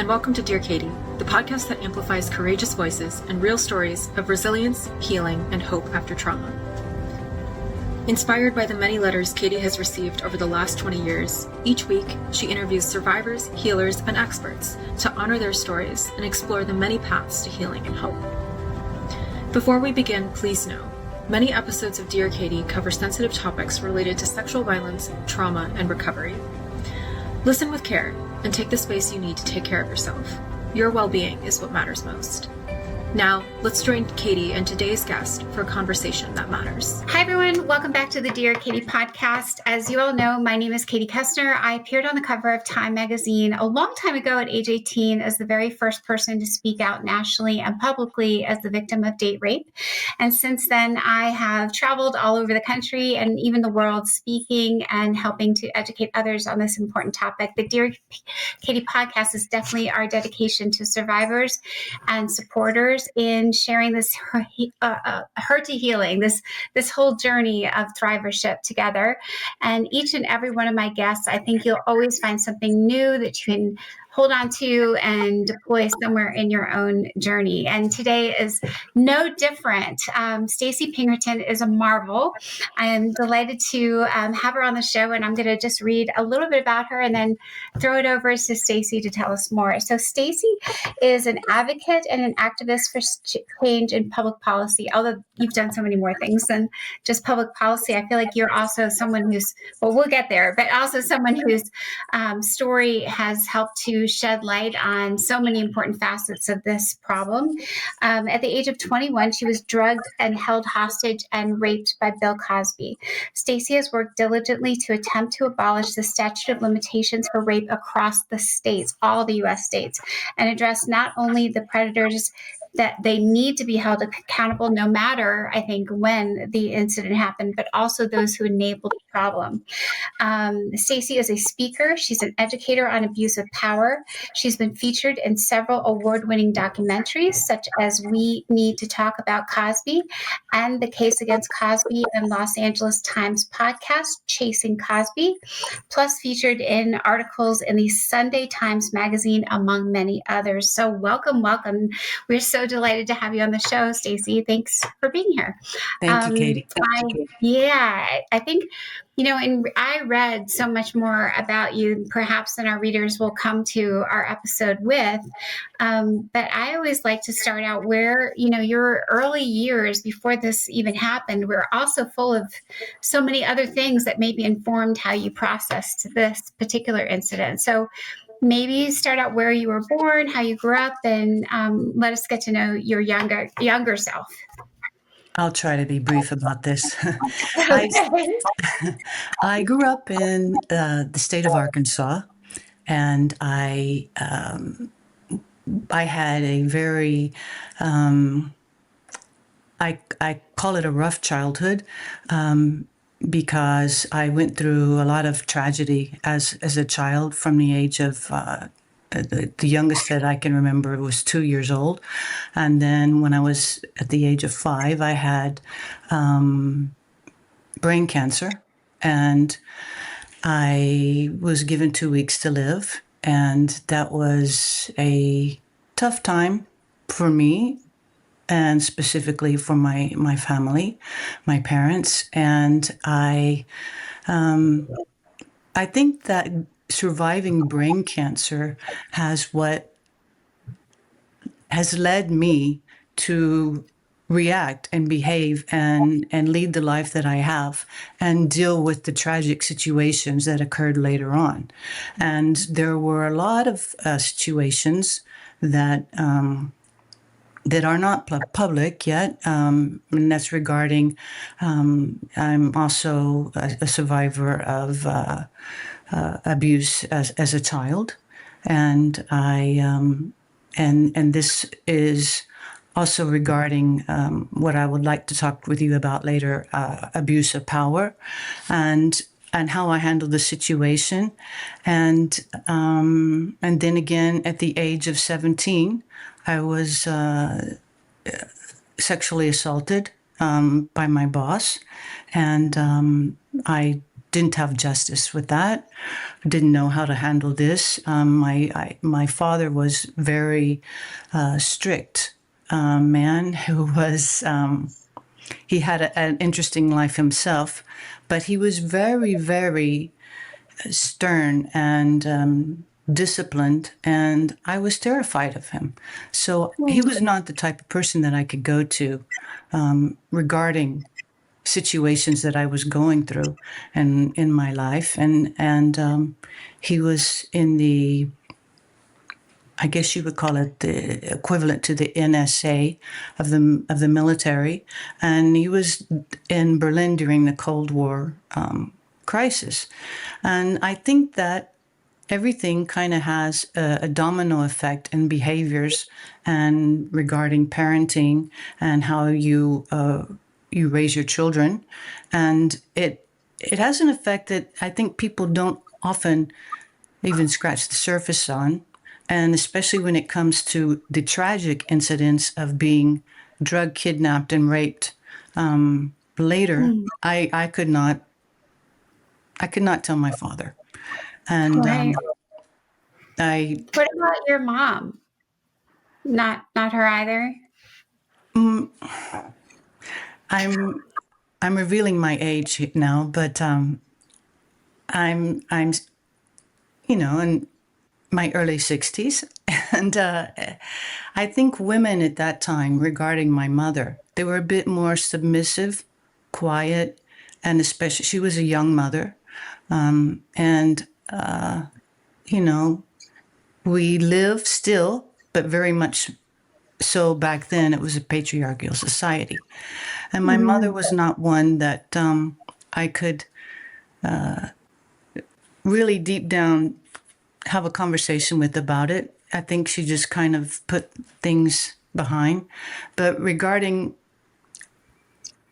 and welcome to Dear Katie, the podcast that amplifies courageous voices and real stories of resilience, healing, and hope after trauma. Inspired by the many letters Katie has received over the last 20 years, each week she interviews survivors, healers, and experts to honor their stories and explore the many paths to healing and hope. Before we begin, please know, many episodes of Dear Katie cover sensitive topics related to sexual violence, trauma, and recovery. Listen with care and take the space you need to take care of yourself. Your well-being is what matters most. Now, let's join Katie and today's guest for a conversation that matters. Hi, everyone. Welcome back to the Dear Katie podcast. As you all know, my name is Katie Koestner. I appeared on the cover of Time magazine a long time ago at age 18 as the very first person to speak out nationally and publicly as the victim of date rape. And since then, I have traveled all over the country and even the world speaking and helping to educate others on this important topic. The Dear Katie podcast is definitely our dedication to survivors and supporters in sharing this her to healing, this whole journey of thrivership together. And each and every one of my guests, I think you'll always find something new that you can hold on to and deploy somewhere in your own journey. And today is no different. Stacey Pinkerton is a marvel. I am delighted to have her on the show, and I'm going to just read a little bit about her and then throw it over to Stacey to tell us more. So Stacey is an advocate and an activist for change in public policy. Although you've done so many more things than just public policy, I feel like you're also someone who's, well, we'll get there, but also someone whose story has helped to shed light on so many important facets of this problem. At the age of 21, she was drugged and held hostage and raped by Bill Cosby. Stacey has worked diligently to attempt to abolish the statute of limitations for rape across the states, all the U.S. states, and address not only the predators that they need to be held accountable no matter, I think, when the incident happened, but also those who enabled the problem. Stacey is a speaker. She's an educator on abuse of power. She's been featured in several award-winning documentaries, such as We Need to Talk About Cosby and the Case Against Cosby and Los Angeles Times podcast, Chasing Cosby, plus featured in articles in the Sunday Times Magazine, among many others. So welcome. We're so delighted to have you on the show, Stacey. Thanks for being here. Thank you, Katie. I think, and I read so much more about you, perhaps, than our readers will come to our episode with. But I always like to start out where, your early years before this even happened were also full of so many other things that maybe informed how you processed this particular incident. So maybe start out where you were born, how you grew up, and let us get to know your younger self. I'll try to be brief about this. I grew up in the state of Arkansas, and I had a very, I call it a rough childhood, because I went through a lot of tragedy as a child from the age of, the youngest that I can remember was 2 years old. And then when I was at the age of 5, I had brain cancer, and I was given 2 weeks to live. And that was a tough time for me, and specifically for my family, my parents. And I think that surviving brain cancer has led me to react and behave and lead the life that I have and deal with the tragic situations that occurred later on. And there were a lot of situations that are not public yet, and that's regarding, I'm also a survivor of abuse as a child, and and this is also regarding what I would like to talk with you about later, abuse of power, and how I handled the situation, and then again at the age of 17, I was sexually assaulted by my boss, and I didn't have justice with that. Didn't know how to handle this. My father was very strict man who was. He had an interesting life himself, but he was very, very stern and disciplined, and I was terrified of him. So he was not the type of person that I could go to regarding situations that I was going through and in my life. And he was in the, I guess you would call it the equivalent to the NSA of the military, and he was in Berlin during the Cold War crisis. And I think that everything kind of has a domino effect in behaviors and regarding parenting and how you raise your children, and it has an effect that I think people don't often even scratch the surface on. And especially when it comes to the tragic incidents of being drug kidnapped and raped later, I could not tell my father. And Right. I What about your mom? Not her either. I'm revealing my age now, but I'm in my early 60s, and I think women at that time, regarding my mother, they were a bit more submissive, quiet, and especially she was a young mother, and we live still, but very much so back then it was a patriarchal society, and my mother was not one that I could really deep down have a conversation with about it. I think she just kind of put things behind. But regarding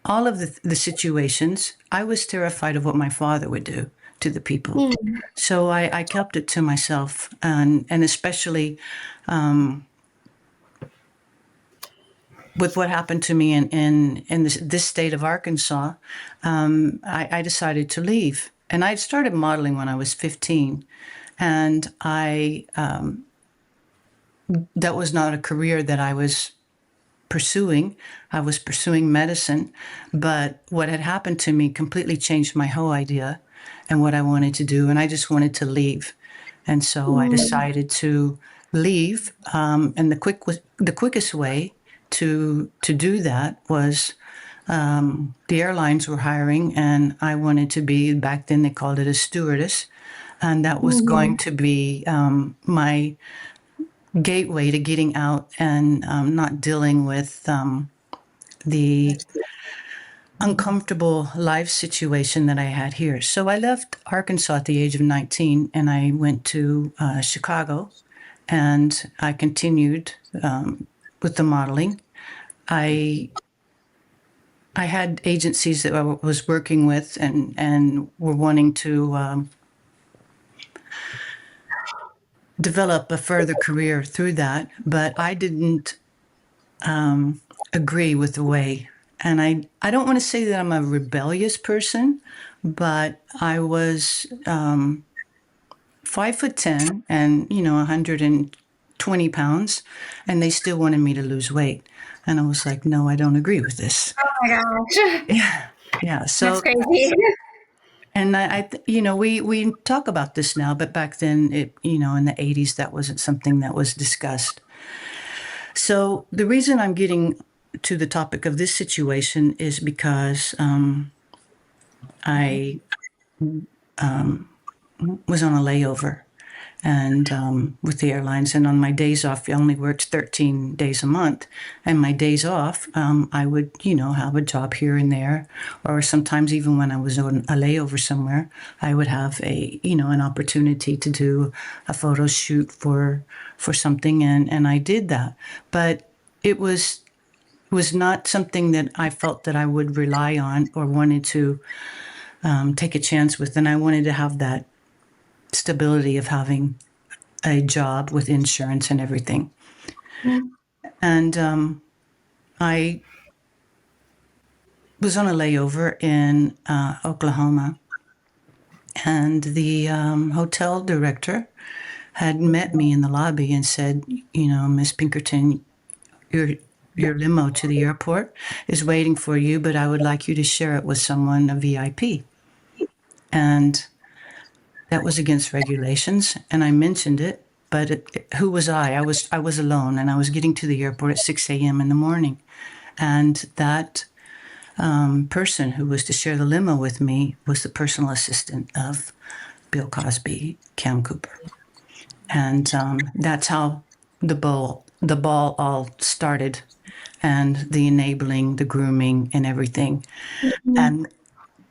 all of the situations, I was terrified of what my father would do to the people. So I kept it to myself, and especially with what happened to me in this state of Arkansas, I decided to leave. And I started modeling when I was 15. And that was not a career that I was pursuing. I was pursuing medicine, but what had happened to me completely changed my whole idea and what I wanted to do. And I just wanted to leave. And so I decided to leave. And the quickest way to do that was the airlines were hiring, and I wanted to be, back then they called it a stewardess. And that was going to be my gateway to getting out and not dealing with the uncomfortable life situation that I had here. So I left Arkansas at the age of 19, and I went to Chicago, and I continued with the modeling. I had agencies that I was working with and were wanting to develop a further career through that, but I didn't agree with the way. And I don't want to say that I'm a rebellious person, but I was 5'10" and 120 pounds, and they still wanted me to lose weight. And I was like, no, I don't agree with this. Oh my gosh. Yeah. So That's crazy. And we talk about this now, but back then, in the 80s, that wasn't something that was discussed. So the reason I'm getting to the topic of this situation is because I was on a layover and with the airlines, and on my days off, I only worked 13 days a month, and my days off, I would, have a job here and there, or sometimes even when I was on a layover somewhere, I would have an opportunity to do a photo shoot for something, and I did that, but it was not something that I felt that I would rely on or wanted to take a chance with, and I wanted to have that stability of having a job with insurance and everything. And I was on a layover in Oklahoma, And the hotel director had met me in the lobby and said, Miss Pinkerton, your limo to the airport is waiting for you, but I would like you to share it with someone, a VIP. And that was against regulations, and I mentioned it. But who was I? I was alone, and I was getting to the airport at 6 a.m. in the morning. And that person who was to share the limo with me was the personal assistant of Bill Cosby, Cam Cooper. And that's how the ball all started, and the enabling, the grooming, and everything. Mm-hmm. And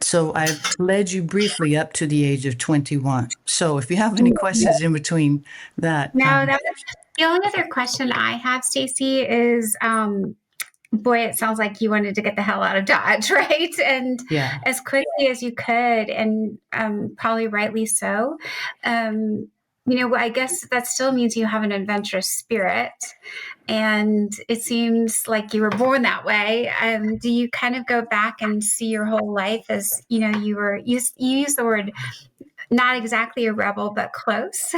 so I've led you briefly up to the age of 21. So if you have any questions in between that. No, the only other question I have, Stacey, is boy, it sounds like you wanted to get the hell out of Dodge, right? And as quickly as you could, and probably rightly so. I guess that still means you have an adventurous spirit, and it seems like you were born that way. Do you kind of go back and see your whole life as, you use the word not exactly a rebel, but close.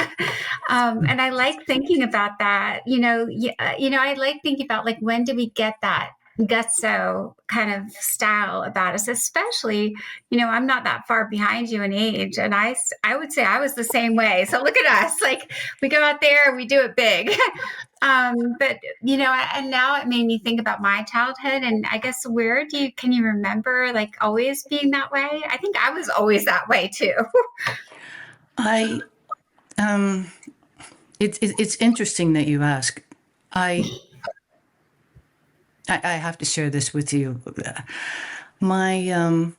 And I like thinking about that. I like thinking about, like, when did we get that gutso kind of style about us, especially, I'm not that far behind you in age. And I would say I was the same way. So look at us, like, we go out there and we do it big. But, and now it made me think about my childhood, and I guess can you remember, like, always being that way? I think I was always that way too. It's interesting that you ask. I have to share this with you. My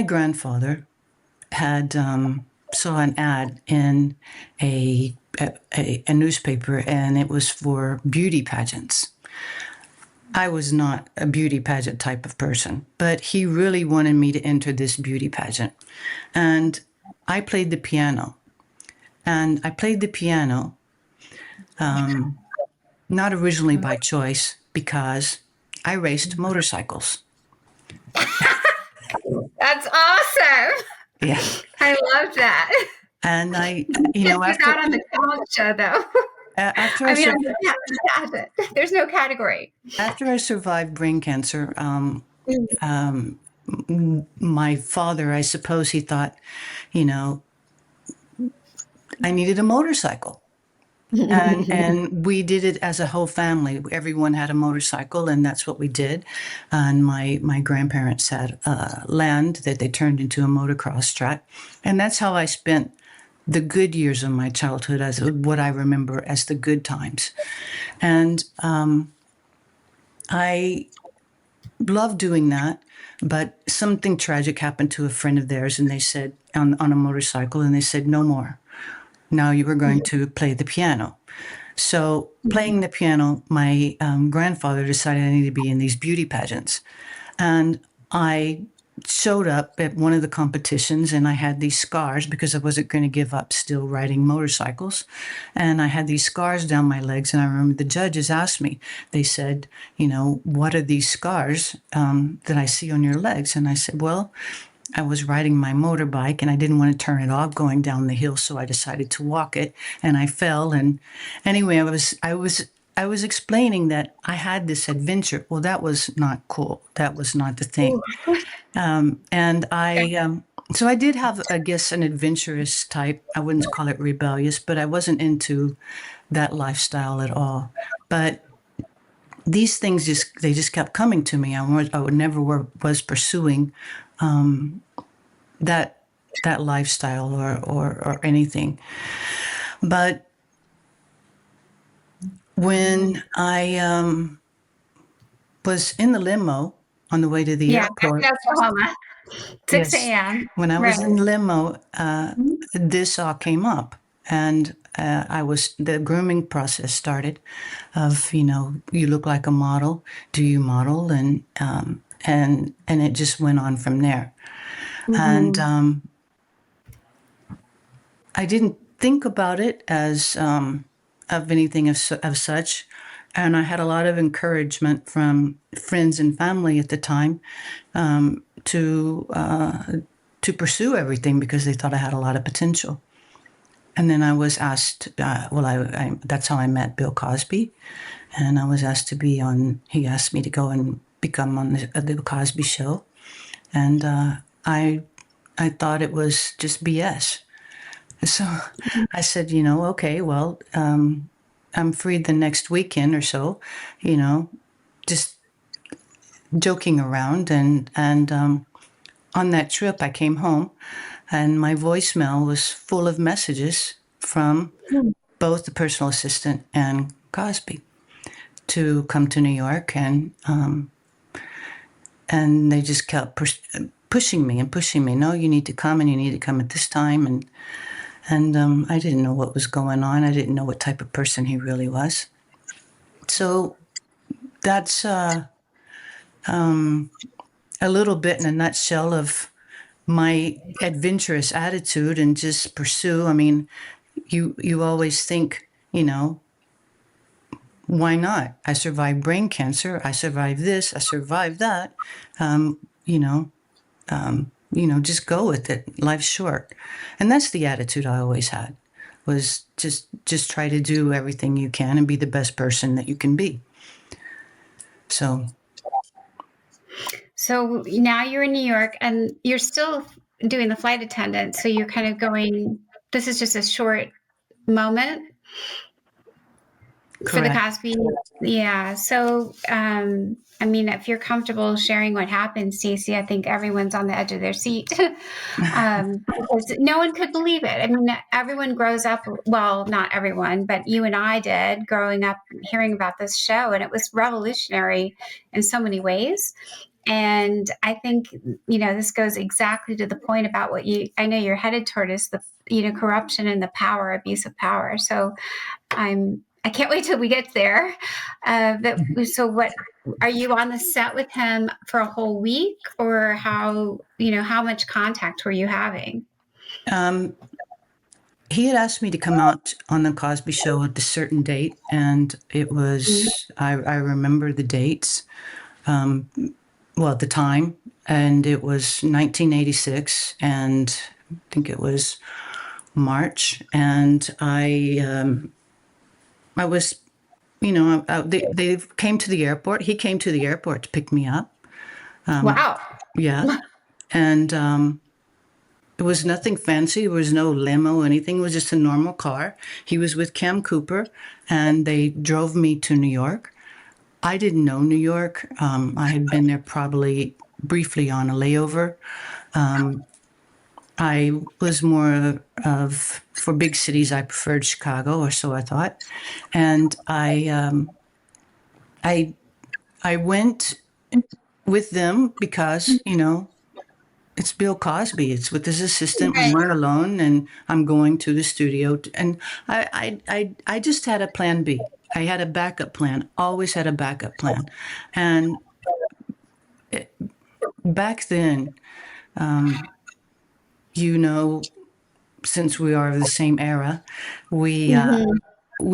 grandfather had saw an ad in a newspaper, and it was for beauty pageants. I was not a beauty pageant type of person, but he really wanted me to enter this beauty pageant. And I played the piano. And I played the piano, not originally by choice, because I raced motorcycles. That's awesome. Yeah. I love that. And I, after, not on the talent show, though. There's no category. After I survived brain cancer, my father, I suppose he thought, I needed a motorcycle. And we did it as a whole family. Everyone had a motorcycle, and that's what we did. And my grandparents had land that they turned into a motocross track. And that's how I spent the good years of my childhood, as what I remember as the good times. And I loved doing that. But something tragic happened to a friend of theirs, and they said, on a motorcycle, and they said, no more. Now you were going to play the piano. So playing the piano, my grandfather decided I needed to be in these beauty pageants. And I showed up at one of the competitions, and I had these scars because I wasn't going to give up still riding motorcycles. And I had these scars down my legs. And I remember the judges asked me, they said, what are these scars that I see on your legs? And I said, well, I was riding my motorbike and I didn't want to turn it off going down the hill, so I decided to walk it, and I fell. And anyway, I was explaining that I had this adventure. Well, that was not cool. That was not the thing. And so I did have, I guess, an adventurous type. I wouldn't call it rebellious, but I wasn't into that lifestyle at all. But these things just kept coming to me. I would never was pursuing that lifestyle or anything. But when I was in the limo on the way to the airport, Oklahoma, 6 a.m. When I was in the limo, this all came up, and the grooming process started. Of you look like a model. Do you model? And it just went on from there. And I didn't think about it as of anything of such. And I had a lot of encouragement from friends and family at the time to to pursue everything because they thought I had a lot of potential. And then I was asked, that's how I met Bill Cosby. And I was asked to be on, he asked me to go and become on the Cosby Show. And I thought it was just BS. So I said, okay, well, I'm free the next weekend or so, just joking around. And on that trip, I came home and my voicemail was full of messages from both the personal assistant and Cosby to come to New York. And they just kept pushing me. No, you need to come, and you need to come at this time. And I didn't know what was going on. I didn't know what type of person he really was. So that's a little bit in a nutshell of my adventurous attitude and just pursue. I mean, you always think, why not? I survived brain cancer. I survived this. I survived that. Just go with it. Life's short. And that's the attitude I always had, was just try to do everything you can and be the best person that you can be. So now you're in New York and you're still doing the flight attendant. So you're kind of going, this is just a short moment. correct. For the Cosby. Yeah. So, if you're comfortable sharing what happened, Stacey, I think everyone's on the edge of their seat because no one could believe it. I mean, everyone grows up, well, not everyone, but you and I did growing up hearing about this show, and it was revolutionary in so many ways. And I think, this goes exactly to the point about what I know you're headed toward is the, corruption and the abuse of power. So I can't wait till we get there. So what, are you on the set with him for a whole week, or how much contact were you having? He had asked me to come out on the Cosby Show at a certain date, and it was, I remember the dates, the time, and it was 1986, and I think it was March, and I was, they came to the airport. He came to the airport to pick me up. Wow. Yeah. And it was nothing fancy. There was no limo or anything. It was just a normal car. He was with Cam Cooper, and they drove me to New York. I didn't know New York. I had been there probably briefly on a layover. I was more of, for big cities, I preferred Chicago, or so I thought. And I went with them because, it's Bill Cosby. It's with his assistant. Right. We weren't alone, and I'm going to the studio. And I just had a plan B. I had a backup plan, always had a backup plan. And back then, since we are of the same era, we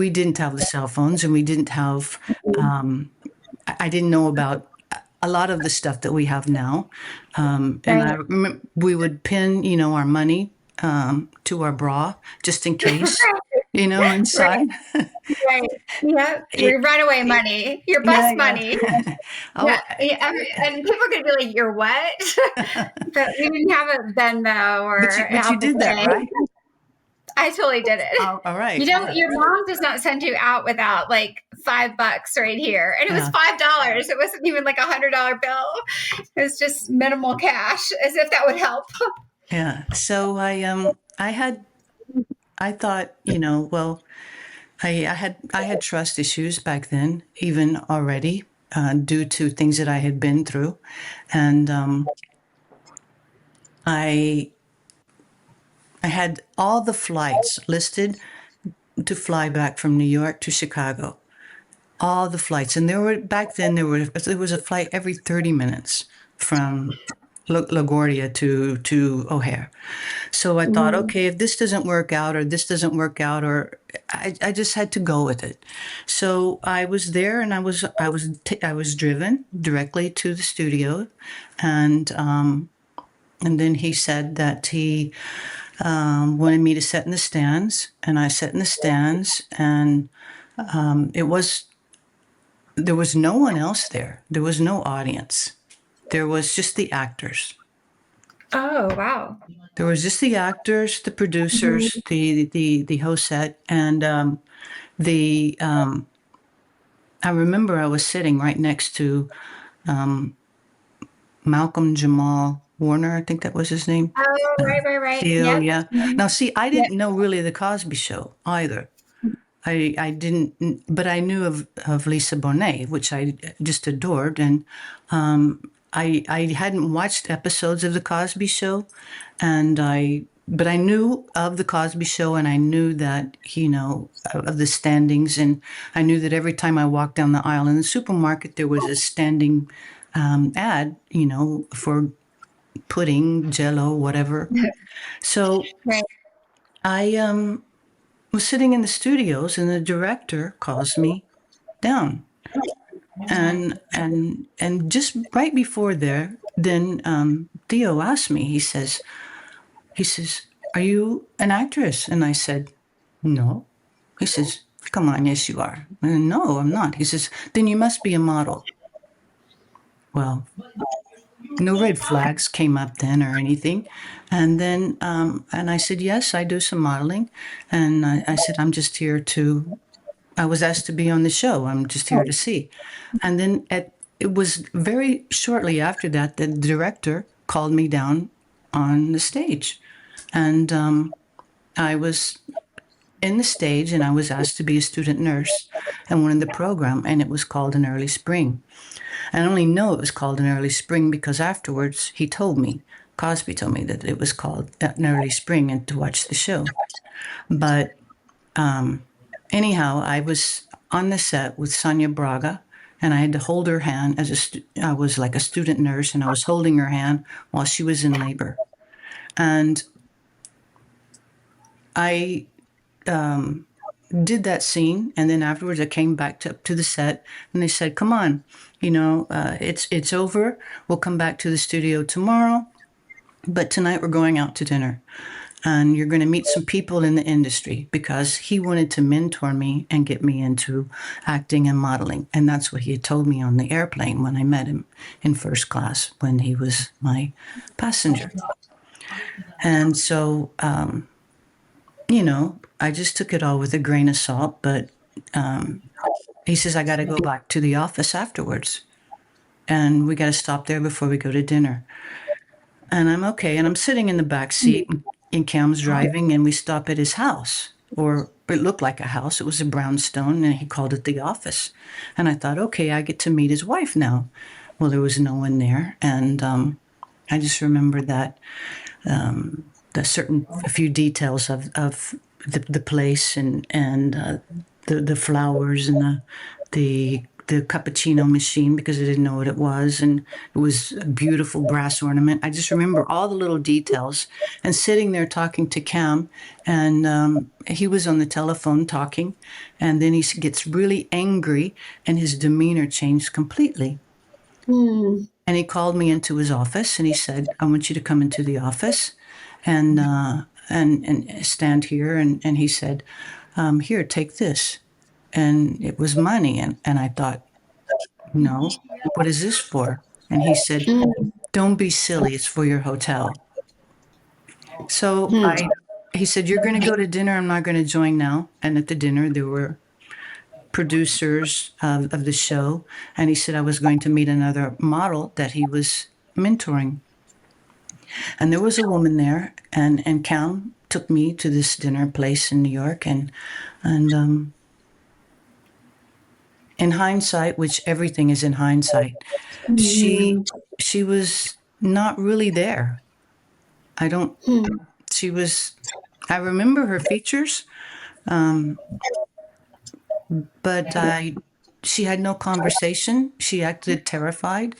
didn't have the cell phones, and we didn't have, I didn't know about a lot of the stuff that we have now. And I remember we would pin, our money to our bra just in case, inside. Right. Yeah. Your runaway money, your bus money. Oh, And people are going to be like, you're what? But we didn't have a Venmo or but you did that, right? I totally did it. Oh, all right. Your mom does not send you out without like $5 right here. And it was $5. It wasn't even like $100 bill. It was just minimal cash, as if that would help. Yeah. So I thought, I had trust issues back then, even already, due to things that I had been through. And I had all the flights listed to fly back from New York to Chicago. All the flights. And there was a flight every 30 minutes from LaGuardia to O'Hare. So I thought, okay, if this doesn't work out, or I just had to go with it. So I was there, and I was driven directly to the studio, and And then he said that he wanted me to sit in the stands, and I sat in the stands, and there was no one else there. There was no audience. There was just the actors. Oh, wow. There was just the actors, the producers, the hostette, and I remember I was sitting right next to Malcolm Jamal Warner, I think that was his name. Oh, right. Theo, Yep. yeah. Mhm. Now, see, I didn't know really the Cosby Show either. I didn't, but I knew of Lisa Bonet, which I just adored, and I hadn't watched episodes of the Cosby Show, but I knew of the Cosby Show, and I knew that, of the standings, and I knew that every time I walked down the aisle in the supermarket, there was a standing ad, for pudding, Jello, whatever. So Right. I was sitting in the studios, and the director calls me down, and just right before then Theo asked me. He says, "Are you an actress?" And I said, "No." He says, "Come on, yes you are." And, "No, I'm not." He says, "Then you must be a model." Well, no red flags came up then or anything. And then, and I said, "Yes, I do some modeling." And I said, I was asked to be on the show. I'm just here to see. And then it was very shortly after that the director called me down on the stage. And I was in the stage, and I was asked to be a student nurse and one of the program, and it was called An Early Spring. I only know it was called An Early Spring because afterwards Cosby told me that it was called An Early Spring and to watch the show. But anyhow, I was on the set with Sonia Braga, and I had to hold her hand I was like a student nurse, and I was holding her hand while she was in labor. And I did that scene, and then afterwards I came back to the set, and they said, "Come on, it's over. We'll come back to the studio tomorrow, but tonight we're going out to dinner, and you're going to meet some people in the industry," because he wanted to mentor me and get me into acting and modeling. And that's what he had told me on the airplane when I met him in first class when he was my passenger. And so, I just took it all with a grain of salt. But he says, "I got to go back to the office afterwards, and we got to stop there before we go to dinner." And I'm okay. And I'm sitting in the back seat, and Cam's driving, and we stop at his house, or it looked like a house. It was a brownstone, and he called it the office. And I thought, okay, I get to meet his wife now. Well, there was no one there. And I just remember that a few details of the place, and the flowers, and the cappuccino machine, because I didn't know what it was, and it was a beautiful brass ornament. I just remember all the little details, and sitting there talking to Cam, and he was on the telephone talking, and then he gets really angry, and his demeanor changed completely. And he called me into his office, and he said, "I want you to come into the office and stand here." And he said, "Here, take this." And it was money. And I thought, "No, what is this for?" And he said, "Don't be silly. It's for your hotel." So he said, "You're going to go to dinner. I'm not going to join now." And at the dinner, there were producers of the show. And he said I was going to meet another model that he was mentoring. And there was a woman there, and Cam took me to this dinner place in New York, and in hindsight, which everything is in hindsight, she was not really there. I remember her features, but she had no conversation. She acted terrified.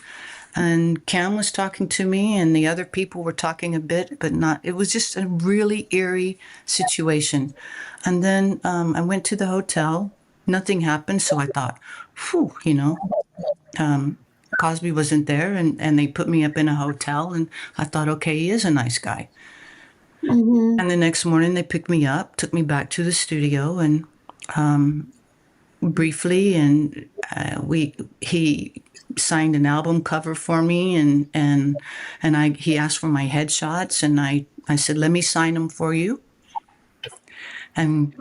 And Cam was talking to me, and the other people were talking a bit, but not. It was just a really eerie situation. And then I went to the hotel. Nothing happened, so I thought, phew, Cosby wasn't there, and they put me up in a hotel, and I thought, okay, he is a nice guy. Mm-hmm. And the next morning they picked me up, took me back to the studio, and briefly, and he signed an album cover for me, and he asked for my headshots, and I said, let me sign them for you. And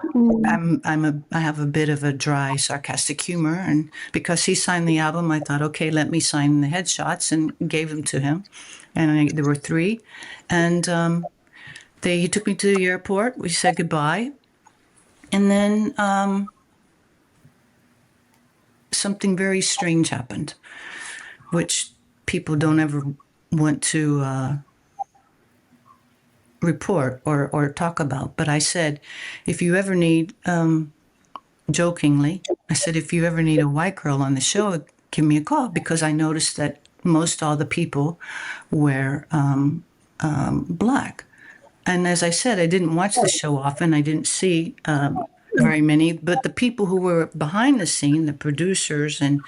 I have a bit of a dry, sarcastic humor, and because he signed the album, I thought, okay, let me sign the headshots, and gave them to him. And there were 3, and he took me to the airport. We said goodbye, and then something very strange happened, which people don't ever want to report or talk about. But I said, if you ever need, jokingly, I said, if you ever need a white girl on the show, give me a call, because I noticed that most all the people were black. And as I said, I didn't watch the show often. I didn't see very many, but the people who were behind the scene, the producers and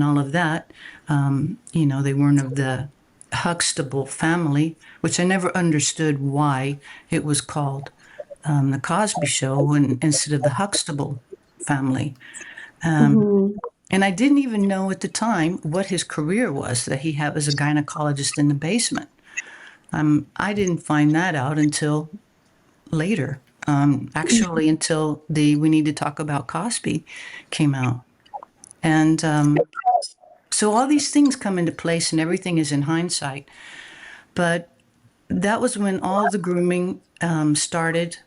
all of that, they weren't of the Huxtable family, which I never understood why it was called the Cosby Show instead of the Huxtable family. And I didn't even know at the time what his career was that he had as a gynecologist in the basement. I didn't find that out until later. Actually, until We Need to Talk About Cosby came out. And so all these things come into place, and everything is in hindsight. But that was when all the grooming started,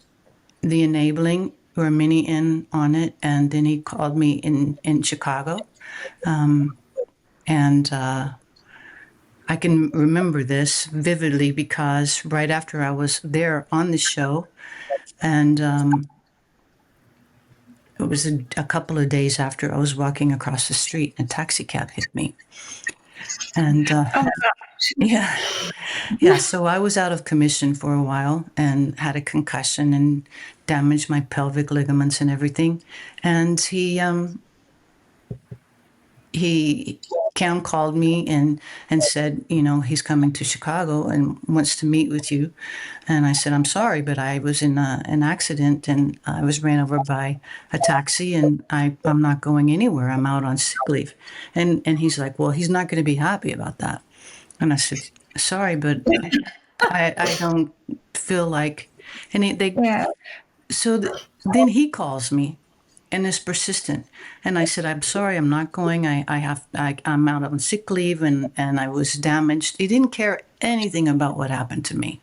the enabling, or many in on it. And then he called me in Chicago. And I can remember this vividly, because right after I was there on the show, and it was a couple of days after, I was walking across the street and a taxi cab hit me. And yeah, so I was out of commission for a while and had a concussion and damaged my pelvic ligaments and everything. And Cam called me and said, he's coming to Chicago and wants to meet with you. And I said, I'm sorry, but I was in an accident, and I was ran over by a taxi, and I'm not going anywhere. I'm out on sick leave. And he's like, well, he's not going to be happy about that. And I said, sorry, but I don't feel like, so then he calls me and is persistent. And I said, I'm sorry, I'm not going. I'm out on sick leave, and I was damaged. He didn't care anything about what happened to me,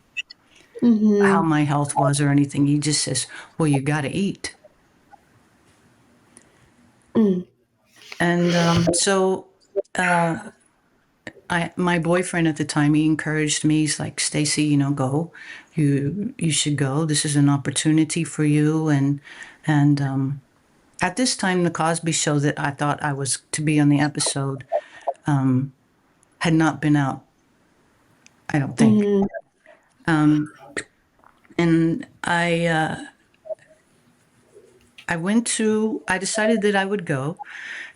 how my health was or anything. He just says, well, you got to eat. And so my boyfriend at the time, he encouraged me. He's like, Stacey, go. You should go. This is an opportunity for you. And at this time, the Cosby Show that I thought I was to be on the episode had not been out, I don't think. And I decided that I would go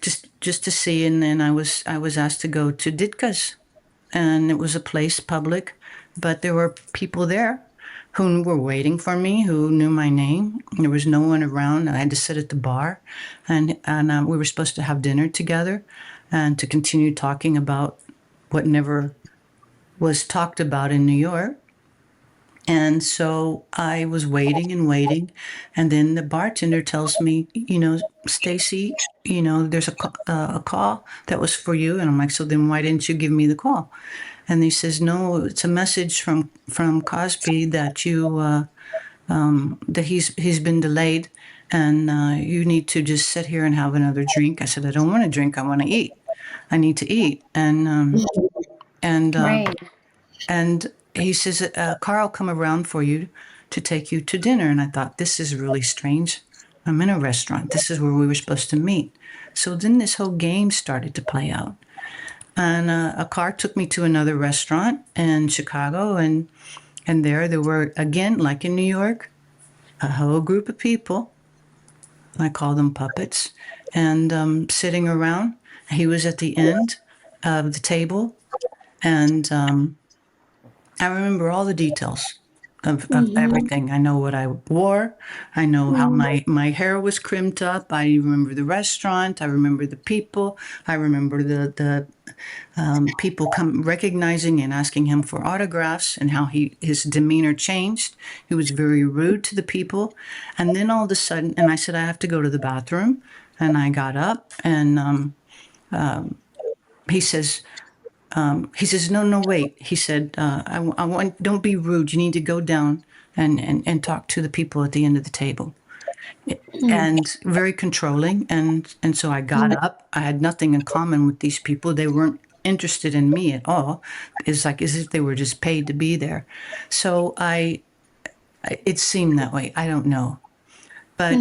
just to see. And then I was asked to go to Ditka's, and it was a place public, but there were people there who were waiting for me, who knew my name. There was no one around. I had to sit at the bar, and we were supposed to have dinner together and to continue talking about what never was talked about in New York. And so I was waiting and waiting, and then the bartender tells me, Stacey, there's a call that was for you. And I'm like, so then why didn't you give me the call? And he says, no, it's a message from Cosby that that he's been delayed, and you need to just sit here and have another drink. I said, I don't want to drink. I want to eat. I need to eat. And Right. and he says, a car will come around for you to take you to dinner. And I thought, this is really strange. I'm in a restaurant. This is where we were supposed to meet. So then this whole game started to play out. And a car took me to another restaurant in Chicago. And there were, again, like in New York, a whole group of people. I call them puppets. And sitting around. He was at the end of the table, and I remember all the details of everything. I know what I wore. I know how my hair was crimped up. I remember the restaurant. I remember the people. I remember the people come recognizing and asking him for autographs, and how his demeanor changed. He was very rude to the people. And then all of a sudden, and I said, I have to go to the bathroom. And I got up, and he says, no, wait. He said, I want, don't be rude. You need to go down and talk to the people at the end of the table. And very controlling. And so I got up. I had nothing in common with these people. They weren't interested in me at all. It's like as if they were just paid to be there. So it seemed that way. I don't know. But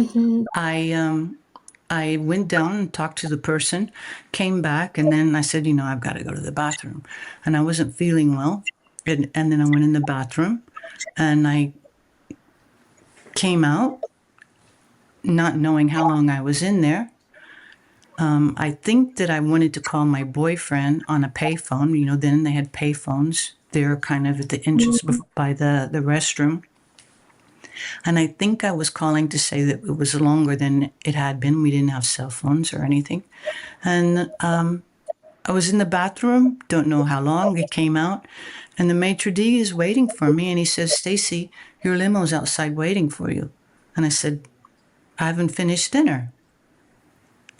I went down and talked to the person, came back, and then I said, I've got to go to the bathroom. And I wasn't feeling well. And then I went in the bathroom, and I came out, not knowing how long I was in there. I think that I wanted to call my boyfriend on a payphone. Then they had payphones there kind of at the entrance by the restroom. And I think I was calling to say that it was longer than it had been. We didn't have cell phones or anything. And I was in the bathroom, don't know how long. It came out, and the maitre d' is waiting for me. And he says, Stacey, your limo's outside waiting for you. And I said, I haven't finished dinner.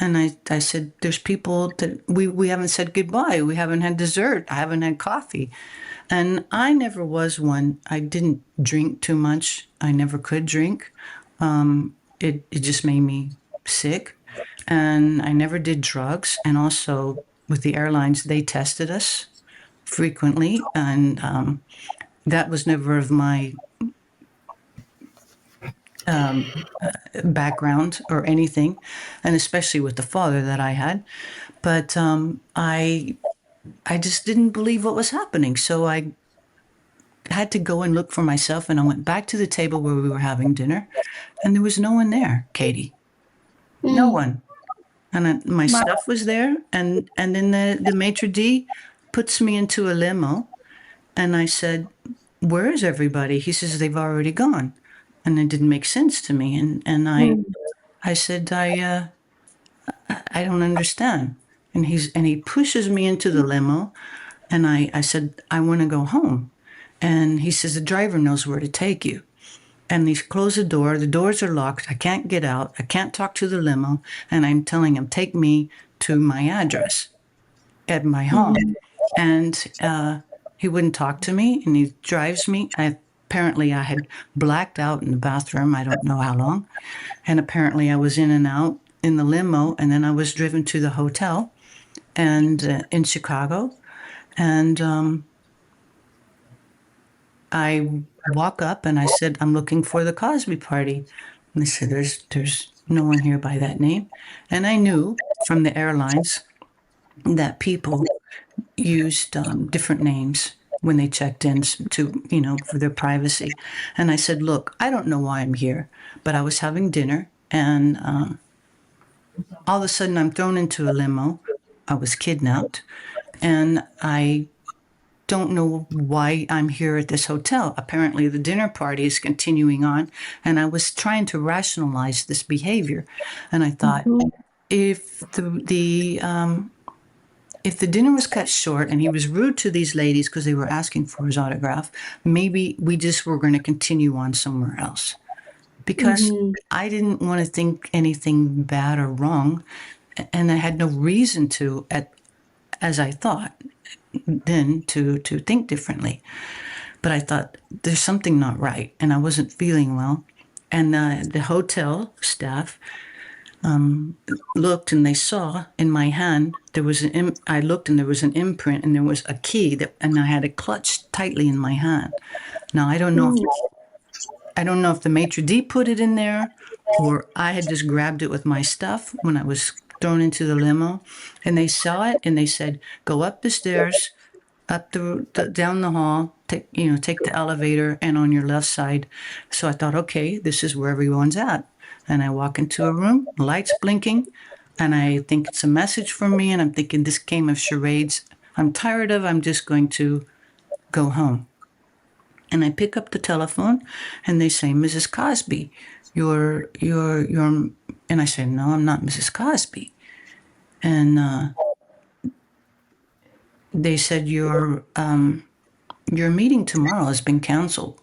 And I said, there's people that we haven't said goodbye. We haven't had dessert. I haven't had coffee. And I never was one. I didn't drink too much. I never could drink. It just made me sick. And I never did drugs. And also with the airlines, they tested us frequently. And that was never of my background or anything. And especially with the father that I had. But I just didn't believe what was happening. So I had to go and look for myself. And I went back to the table where we were having dinner. And there was no one there, Katie. No one. And my stuff was there. And then the maitre d' puts me into a limo. And I said, where is everybody? He says, they've already gone. And it didn't make sense to me. And I said, I don't understand. And he pushes me into the limo, and I said, I want to go home. And he says, the driver knows where to take you. And he closed the door. The doors are locked. I can't get out. I can't talk to the limo. And I'm telling him, take me to my address at my home. And he wouldn't talk to me, and he drives me. Apparently, I had blacked out in the bathroom. I don't know how long. And apparently, I was in and out in the limo, and then I was driven to the hotel and in Chicago. And I walk up and I said, I'm looking for the Cosby party. And they said, there's no one here by that name. And I knew from the airlines that people used different names when they checked in to, for their privacy. And I said, look, I don't know why I'm here, but I was having dinner, and all of a sudden I'm thrown into a limo. I was kidnapped, and I don't know why I'm here at this hotel. Apparently the dinner party is continuing on, and I was trying to rationalize this behavior. And I thought, if the dinner was cut short and he was rude to these ladies because they were asking for his autograph, maybe we just were going to continue on somewhere else. Because I didn't want to think anything bad or wrong, and I had no reason to, as I thought then, to think differently. But I thought, there's something not right, and I wasn't feeling well. And the hotel staff looked, and they saw in my hand there was I looked, and there was an imprint, and there was a key and I had it clutched tightly in my hand. Now I don't know if the maitre d' put it in there, or I had just grabbed it with my stuff when I was thrown into the limo. And they saw it, and they said, go up the stairs, up down the hall, take the elevator, and on your left side. So I thought, okay, this is where everyone's at. And I walk into a room, lights blinking, and I think it's a message from me, and I'm thinking this game of charades I'm tired of. I'm just going to go home. And I pick up the telephone, and they say, Mrs. Cosby, you're, and I say, no, I'm not Mrs. Cosby. And they said, your meeting tomorrow has been canceled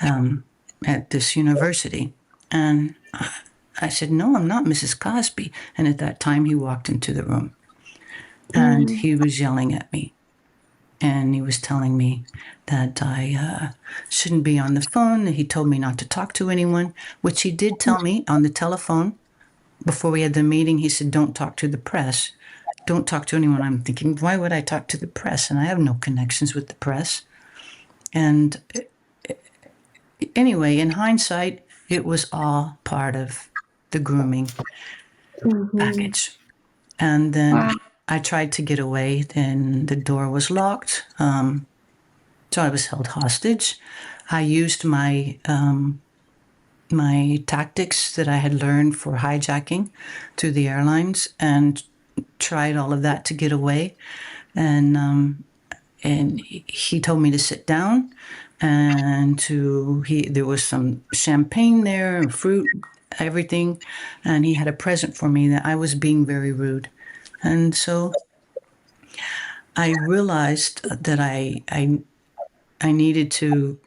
at this university. And I said, no, I'm not Mrs. Cosby. And at that time, he walked into the room, and he was yelling at me. And he was telling me that I shouldn't be on the phone. He told me not to talk to anyone, which he did tell me on the telephone before we had the meeting. He said, don't talk to the press. Don't talk to anyone. I'm thinking, why would I talk to the press? And I have no connections with the press. And anyway, in hindsight, it was all part of the grooming package. And then I tried to get away, and the door was locked. So I was held hostage. I used my my tactics that I had learned for hijacking to the airlines, and tried all of that to get away. And he told me to sit down, and there was some champagne there and fruit, everything, and he had a present for me that I was being very rude. And so I realized that I needed to,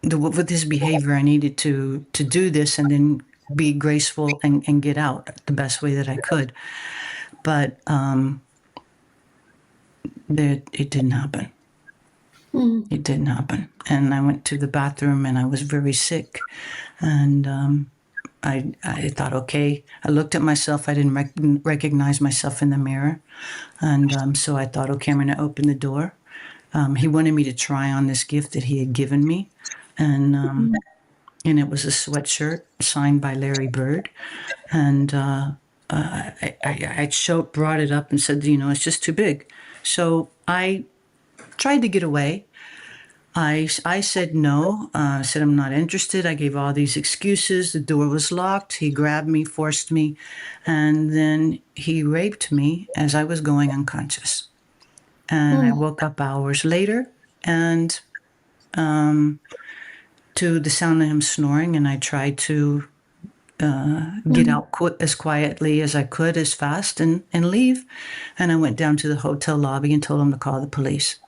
with his behavior, I needed to do this and then be graceful and get out the best way that I could. But it didn't happen. It didn't happen. And I went to the bathroom, and I was very sick. And I thought, okay, I looked at myself. I didn't recognize myself in the mirror. And so I thought, okay, I'm going to open the door. He wanted me to try on this gift that he had given me. And it was a sweatshirt signed by Larry Bird. And I brought it up and said, it's just too big. So I tried to get away. I said no. I said I'm not interested. I gave all these excuses. The door was locked. He grabbed me, forced me, and then he raped me as I was going unconscious. And I woke up hours later, and to the sound of him snoring, and I tried to get out as quietly as I could, as fast, and leave. And I went down to the hotel lobby and told him to call the police.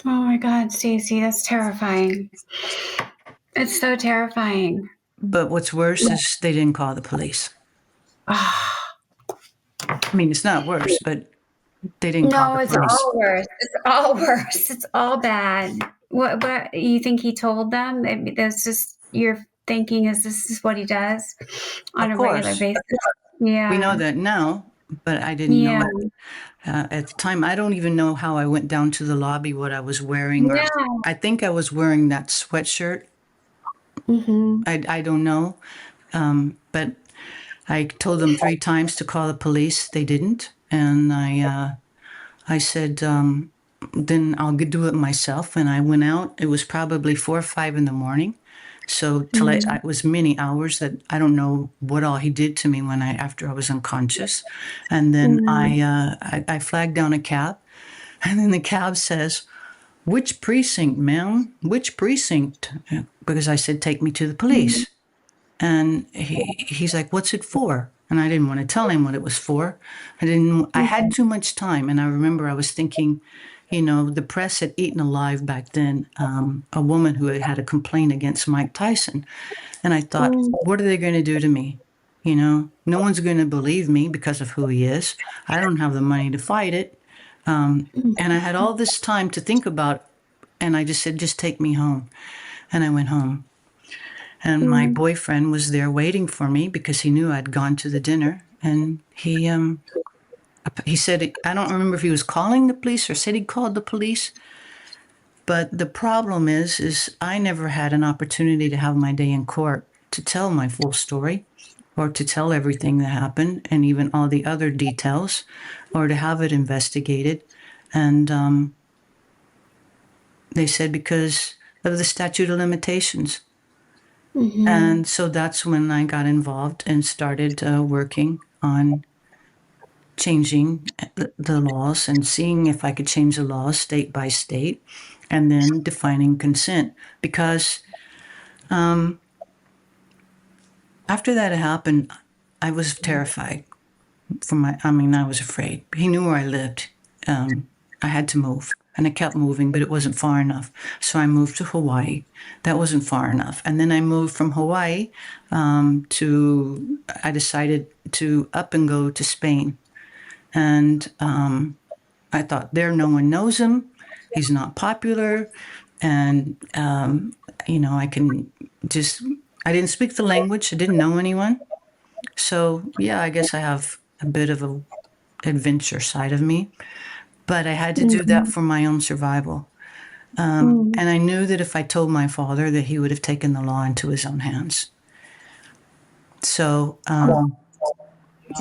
Oh my God, Stacey, that's terrifying. It's so terrifying. But what's worse is they didn't call the police. I mean, it's not worse, but they didn't call the police. No, it's all worse. It's all worse. It's all bad. What you think he told them? That's just, you're thinking this is what he does on a regular basis? Yeah. We know that now, but I didn't know it. At the time, I don't even know how I went down to the lobby, what I was wearing. Yeah. I think I was wearing that sweatshirt. I don't know. But I told them 3 times to call the police. They didn't. And I said, then I'll do it myself. And I went out. It was probably 4 or 5 in the morning. So it was many hours that I don't know what all he did to me after I was unconscious. And then I flagged down a cab, and then the cab says, "Which precinct, ma'am? Which precinct?" Because I said, "Take me to the police." And he's like, "What's it for?" And I didn't want to tell him what it was for. I had too much time. And I remember I was thinking, the press had eaten alive back then a woman who had a complaint against Mike Tyson. And I thought, what are they going to do to me? No one's going to believe me because of who he is. I don't have the money to fight it. And I had all this time to think about, and I just said, just take me home. And I went home. And my boyfriend was there waiting for me because he knew I'd gone to the dinner. And he said, I don't remember if he was calling the police or said he called the police. But the problem is I never had an opportunity to have my day in court to tell my full story, or to tell everything that happened, and even all the other details, or to have it investigated. And they said because of the statute of limitations. And so that's when I got involved and started working on changing the laws and seeing if I could change the laws state by state, and then defining consent. Because after that happened, I was terrified. I was afraid. He knew where I lived. I had to move. And I kept moving, but it wasn't far enough. So I moved to Hawaii. That wasn't far enough. And then I moved from Hawaii I decided to up and go to Spain. And I thought, there, no one knows him. He's not popular. And, I didn't speak the language. I didn't know anyone. So, yeah, I guess I have a bit of a adventure side of me. But I had to do that for my own survival. And I knew that if I told my father, that he would have taken the law into his own hands. So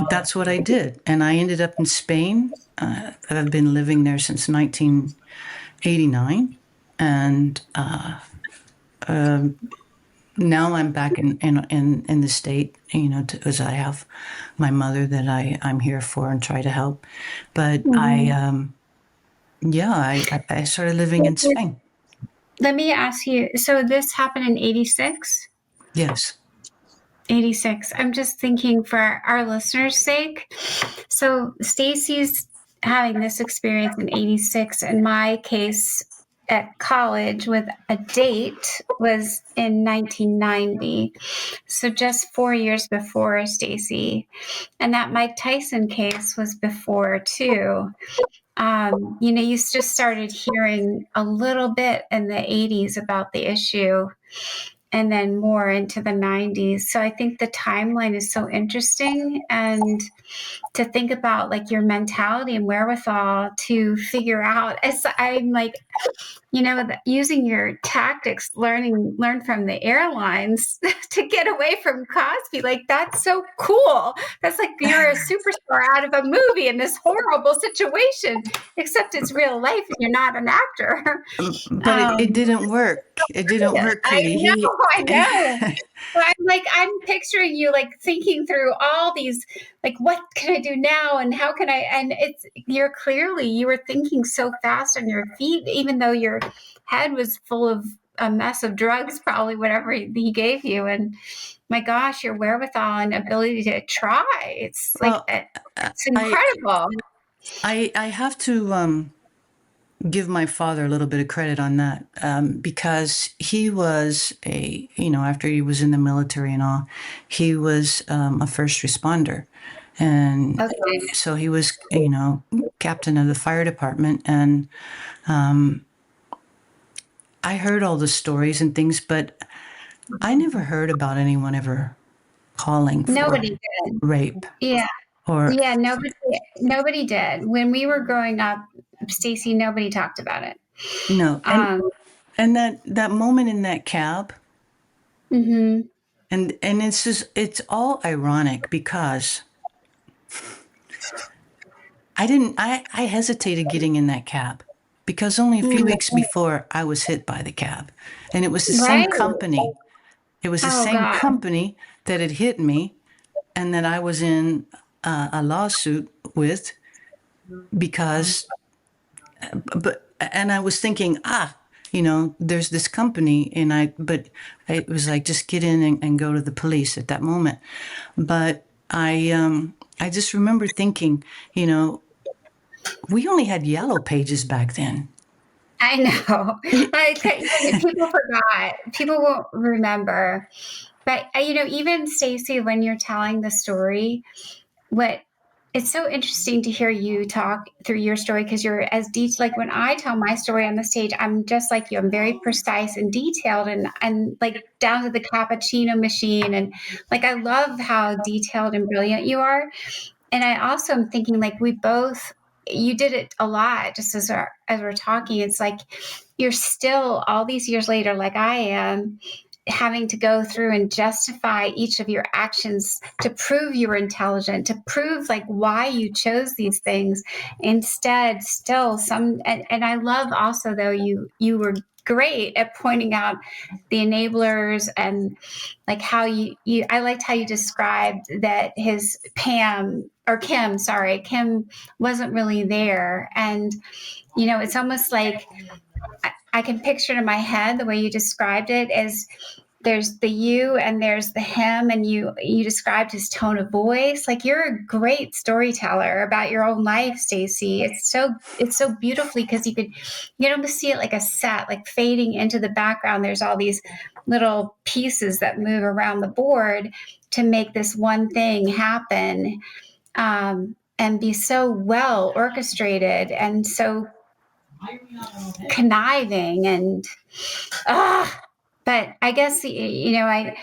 that's what I did. And I ended up in Spain. I've been living there since 1989. And now I'm back in the state, because I have my mother that I'm here for and try to help. But I started living in Spain. Let me ask you, so this happened in 86? Yes. 86. I'm just thinking for our listeners' sake. So Stacey's having this experience in 86. In my case, at college with a date was in 1990. So just 4 years before Stacey. And that Mike Tyson case was before too. You just started hearing a little bit in the 80s about the issue and then more into the 90s. So I think the timeline is so interesting, and to think about like your mentality and wherewithal to figure out, as I'm like, using your tactics, learn from the airlines to get away from Cosby. Like, that's so cool. That's like you're a superstar out of a movie in this horrible situation, except it's real life and you're not an actor. But it didn't work. It didn't work, Katie. I know. But I'm picturing you like thinking through all these, like, what can I do now? And how can I, and you were thinking so fast on your feet, even though your head was full of a mess of drugs, probably whatever he gave you. And my gosh, your wherewithal and ability to try. It's it's incredible. I have to give my father a little bit of credit on that, because he was after he was in the military and all, he was a first responder. And so he was, captain of the fire department. And I heard all the stories and things, but I never heard about anyone ever calling for rape. Yeah. Nobody did. When we were growing up, Stacey, nobody talked about it. No. And that moment in that cab, and it's all ironic because I hesitated getting in that cab because only a few weeks before I was hit by the cab, and it was the same company. It was the same company that had hit me and that I was in a lawsuit with because, and I was thinking, there's this company, but it was like, just get in and go to the police at that moment. But I just remember thinking, we only had yellow pages back then. I know. People forgot. People won't remember. But, even Stacey, when you're telling the story, it's so interesting to hear you talk through your story, because you're as detailed. Like, when I tell my story on the stage, I'm just like you. I'm very precise and detailed, and like down to the cappuccino machine. And like, I love how detailed and brilliant you are. And I also am thinking, like, you did it a lot, just as we're talking. It's like you're still, all these years later, like I am, having to go through and justify each of your actions to prove you were intelligent, to prove like why you chose these things. Instead, still and I love also, though, you were great at pointing out the enablers, and like how you I liked how you described that his Kim wasn't really there. And, it's almost like I can picture it in my head the way you described it as there's the you and there's the him, and you described his tone of voice. Like, you're a great storyteller about your own life, Stacey. It's so beautifully, because you could almost see it like a set, like fading into the background. There's all these little pieces that move around the board to make this one thing happen, and be so well orchestrated and so conniving. And but I guess, I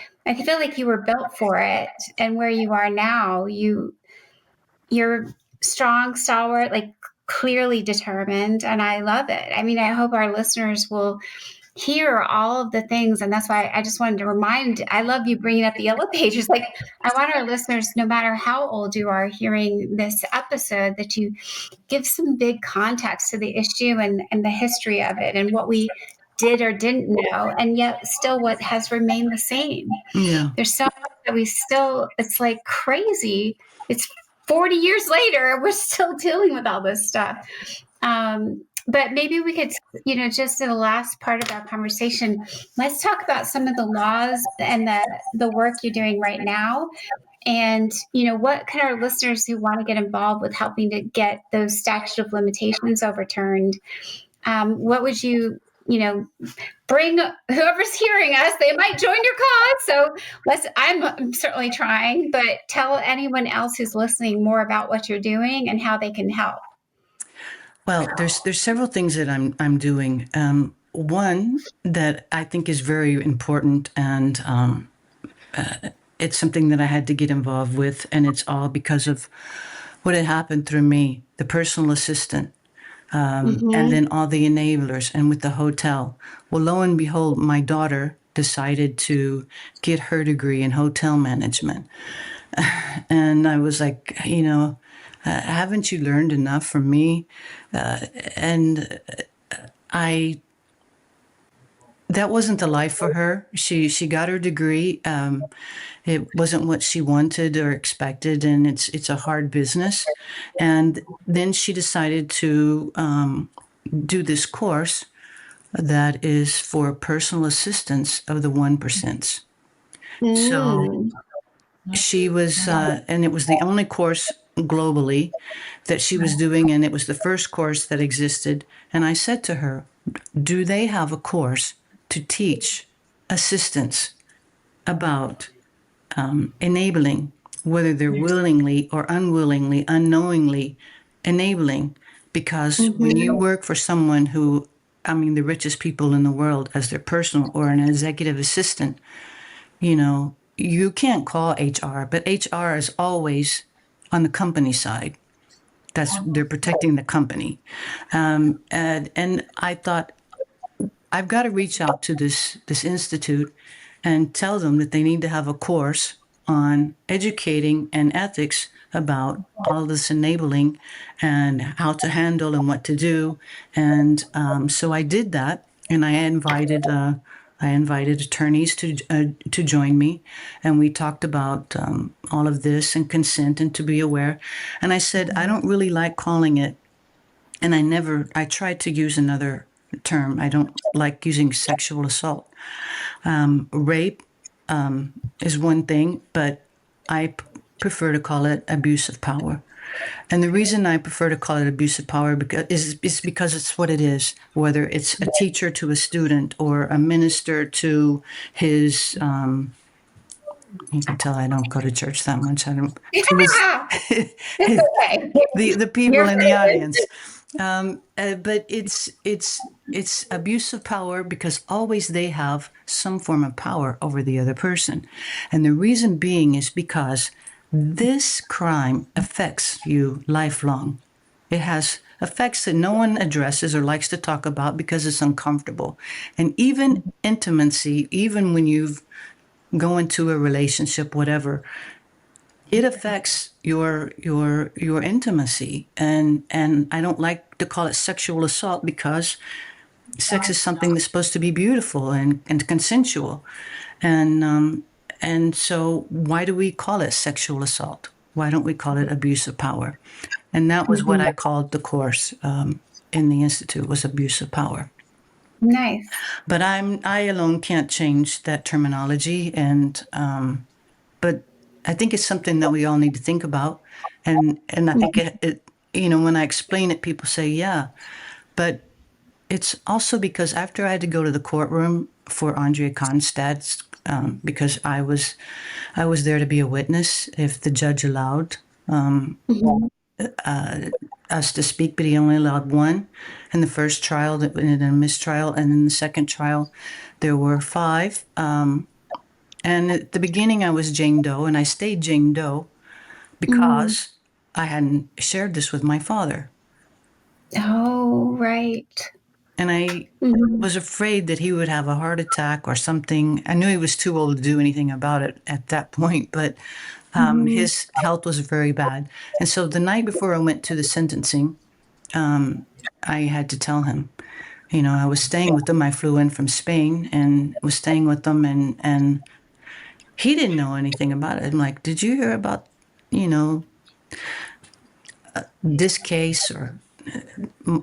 feel like you were built for it, and where you are now, you're strong, stalwart, like clearly determined, and I love it. I mean, I hope our listeners will hear all of the things, and that's why I just wanted to I love you bringing up the yellow pages. Like, I want our listeners, no matter how old you are hearing this episode, that you give some big context to the issue and the history of it, and what we did or didn't know, and yet still what has remained the same. Yeah. There's so much that it's like crazy. It's 40 years later, we're still dealing with all this stuff. But maybe we could, just in the last part of our conversation, let's talk about some of the laws and the work you're doing right now. And, what can our listeners who want to get involved with helping to get those statute of limitations overturned, what would you, bring whoever's hearing us? They might join your cause. So I'm certainly trying, but tell anyone else who's listening more about what you're doing and how they can help. Well, there's several things that I'm doing. One that I think is very important, and it's something that I had to get involved with, and it's all because of what had happened through me, the personal assistant, and then all the enablers, and with the hotel. Well, lo and behold, my daughter decided to get her degree in hotel management. And I was like, haven't you learned enough from me? And that wasn't the life for her. She got her degree. It wasn't what she wanted or expected, and it's a hard business. And then she decided to do this course that is for personal assistance of the 1%. So she was, and it was the only course globally that she was doing, and it was the first course that existed. And I said to her, do they have a course to teach assistants about enabling, whether they're willingly or unwillingly, unknowingly enabling? Because when you work for someone who, the richest people in the world as their personal or an executive assistant, you can't call HR, but HR is always on the company side. They're protecting the company. And I thought, I've got to reach out to this institute and tell them that they need to have a course on educating and ethics about all this enabling and how to handle and what to do. And so I did that, and I invited attorneys to join me, and we talked about all of this and consent and to be aware. And I said, I don't really like calling it, and I tried to use another term. I don't like using sexual assault. Rape is one thing, but I prefer to call it abuse of power. And the reason I prefer to call it abuse of power is because it's what it is, whether it's a teacher to a student or a minister to his, you can tell I don't go to church that much. I don't, the people in the audience. But it's abuse of power because always they have some form of power over the other person. And the reason being is because this crime affects you lifelong. It has effects that no one addresses or likes to talk about because it's uncomfortable. And even intimacy, even when you go into a relationship, whatever, it affects your intimacy. And I don't like to call it sexual assault because Sex is something that's supposed to be beautiful and consensual. And so why do we call it sexual assault? Why don't we call it abuse of power? And that was what I called the course in the Institute, was abuse of power. Nice. But I alone can't change that terminology. But I think it's something that we all need to think about. And I think it when I explain it, people say, yeah. But it's also because after I had to go to the courtroom for Andrea Constad's, because I was there to be a witness if the judge allowed us to speak, but he only allowed one. In the first trial, in a mistrial, and in the second trial, there were 5. And at the beginning, I was Jane Doe, and I stayed Jane Doe because I hadn't shared this with my father. Oh, right. And I was afraid that he would have a heart attack or something. I knew he was too old to do anything about it at that point, but his health was very bad. And so the night before I went to the sentencing, I had to tell him, I was staying with them. I flew in from Spain and was staying with them, and he didn't know anything about it. I'm like, did you hear about, this case?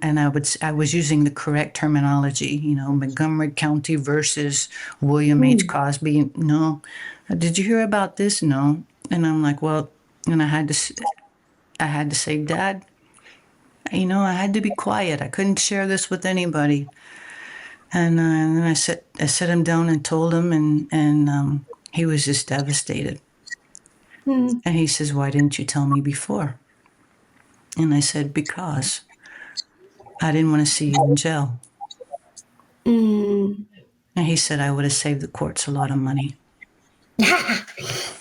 And I was using the correct terminology, Montgomery County versus William H. Cosby. No. Did you hear about this? No. And I'm like, well, and I had to say, Dad, I had to be quiet. I couldn't share this with anybody. And then I set him down and told him, and he was just devastated. And he says, why didn't you tell me before? And I said, because I didn't want to see you in jail. And he said, I would have saved the courts a lot of money.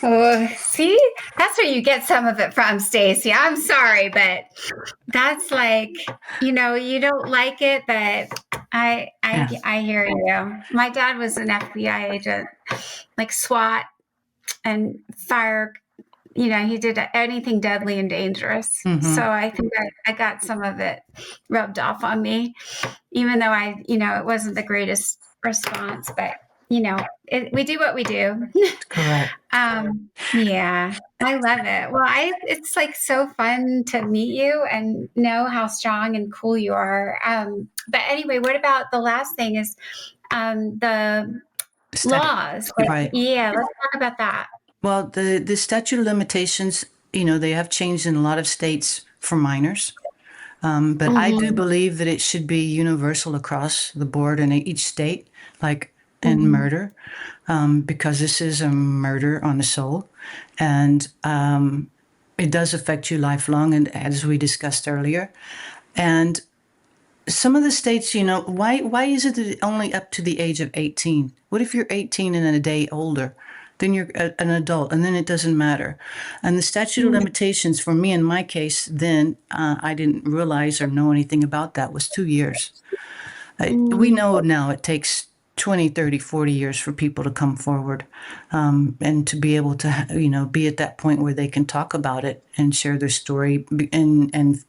Oh, see, that's where you get some of it from, Stacey. I'm sorry, but that's like, you don't like it, but I hear you. My dad was an FBI agent, like SWAT and fire. He did anything deadly and dangerous. So I think I got some of it rubbed off on me, even though it wasn't the greatest response, but we do what we do. Correct. Yeah, I love it. Well, it's like so fun to meet you and know how strong and cool you are. But anyway, what about the last thing is the laws? Right. Yeah, let's talk about that. Well, the statute of limitations, they have changed in a lot of states for minors. But I do believe that it should be universal across the board in each state, like in murder, because this is a murder on the soul. And it does affect you lifelong, and as we discussed earlier. And some of the states, why is it that only up to the age of 18? What if you're 18 and a day older? Then you're an adult, and then it doesn't matter. And the statute of limitations for me in my case, then I didn't realize or know anything about that, was 2 years. We know now it takes 20, 30, 40 years for people to come forward and to be able to, be at that point where they can talk about it and share their story. And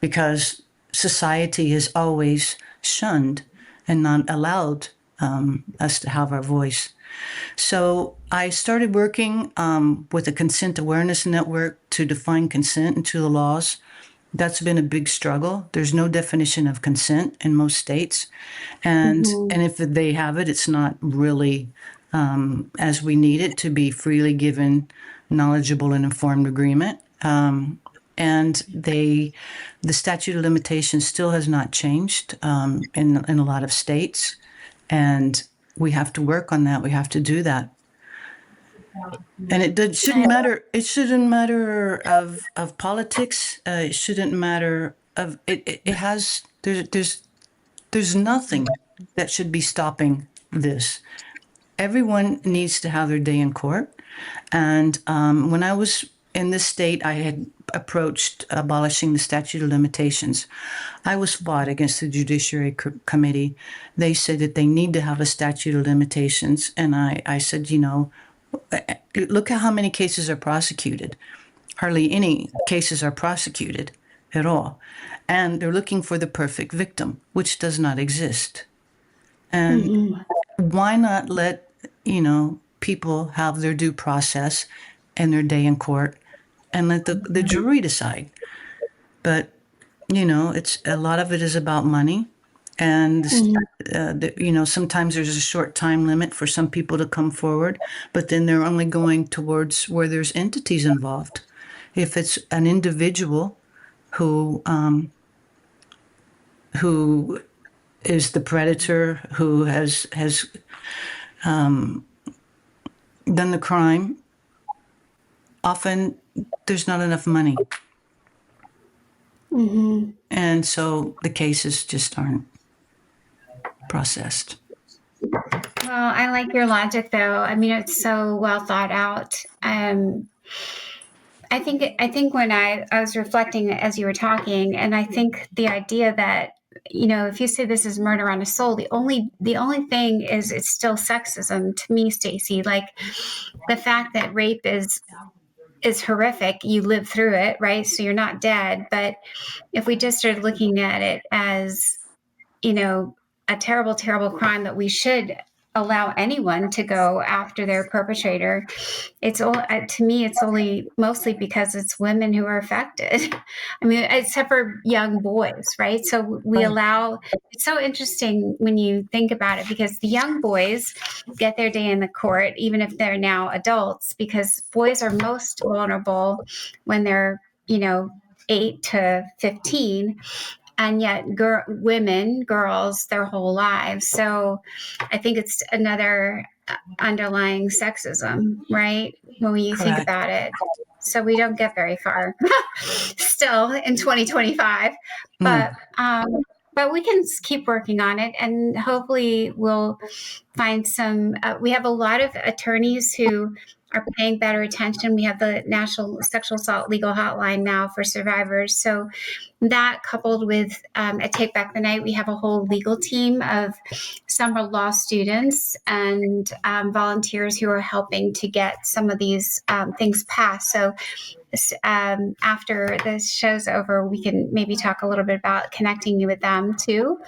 because society has always shunned and not allowed us to have our voice. So I started working with a consent awareness network to define consent into the laws. That's been a big struggle. There's no definition of consent in most states. And if they have it, it's not really as we need it to be freely given, knowledgeable and informed agreement. And the statute of limitations still has not changed in a lot of states. And we have to work on that. We have to do that. And it shouldn't matter. It shouldn't matter of politics. It shouldn't matter of it. It has. There's nothing that should be stopping this. Everyone needs to have their day in court. And when I was in this state, I had approached abolishing the statute of limitations. I was fought against the Judiciary Committee. They said that they need to have a statute of limitations. And I said, look at how many cases are prosecuted. Hardly any cases are prosecuted at all. And they're looking for the perfect victim, which does not exist. And why not let, people have their due process and their day in court and let the jury decide? But, it's a lot of it is about money. And, sometimes there's a short time limit for some people to come forward, but then they're only going towards where there's entities involved. If it's an individual who is the predator, who has done the crime, often there's not enough money. And so the cases just aren't processed. Well, I like your logic, though. I mean, it's so well thought out. I think when I was reflecting as you were talking, and I think the idea that, if you say this is murder on a soul, the only thing is it's still sexism to me, Stacey. Like the fact that rape is horrific, you live through it, right? So you're not dead. But if we just started looking at it as, a terrible, terrible crime that we should allow anyone to go after their perpetrator, it's all, to me, it's only mostly because it's women who are affected. I mean, except for young boys, right? So we allow, it's so interesting when you think about it, because the young boys get their day in the court, even if they're now adults, because boys are most vulnerable when they're, 8 to 15. And yet girls, their whole lives. So I think it's another underlying sexism, right? When you think about it. So we don't get very far still in 2025. But we can keep working on it, and hopefully we'll find some, we have a lot of attorneys who are paying better attention. We have the National Sexual Assault Legal Hotline now for survivors. So that, coupled with at Take Back the Night, we have a whole legal team of summer law students and volunteers who are helping to get some of these things passed. So after this show's over, we can maybe talk a little bit about connecting you with them too.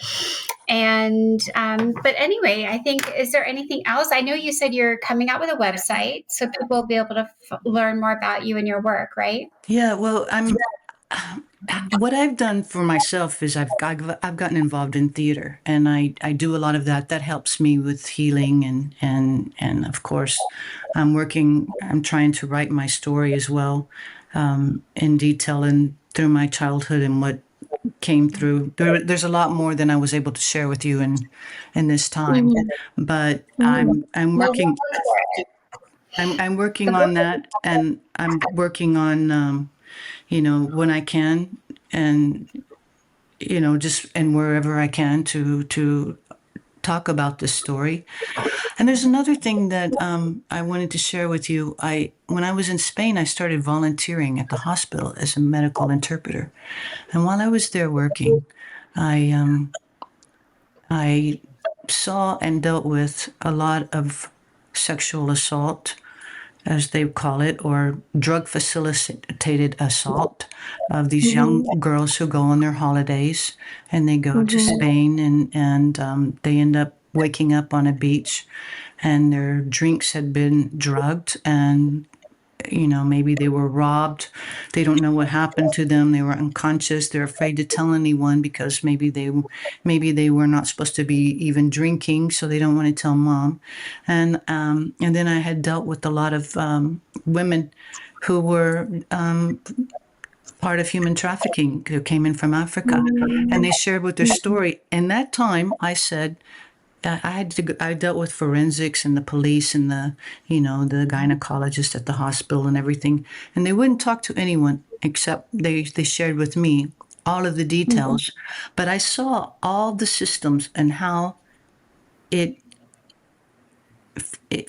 And but anyway, I think, is there anything else? I know you said you're coming out with a website, so people will be able to learn more about you and your work, right? Yeah, well, what I've done for myself is I've gotten involved in theater, and I do a lot of that. That helps me with healing, and of course, I'm trying to write my story as well, in detail and through my childhood and what came through. There's a lot more than I was able to share with you in this time, but I'm working. I'm working on that, and I'm working on, when I can, and, just, and wherever I can to talk about this story. And there's another thing that I wanted to share with you. When I was in Spain, I started volunteering at the hospital as a medical interpreter. And while I was there working, I saw and dealt with a lot of sexual assault, as they call it, or drug facilitated assault of these young girls who go on their holidays, and they go to Spain, and they end up waking up on a beach, and their drinks had been drugged, and maybe they were robbed. They don't know what happened to them. They were unconscious. They're afraid to tell anyone because maybe they were not supposed to be even drinking, so they don't want to tell mom. And then I had dealt with a lot of women who were part of human trafficking, who came in from Africa, and they shared with their story. And that time, I said, I dealt with forensics and the police and the gynecologist at the hospital and everything. And they wouldn't talk to anyone except they shared with me all of the details. But I saw all the systems and how it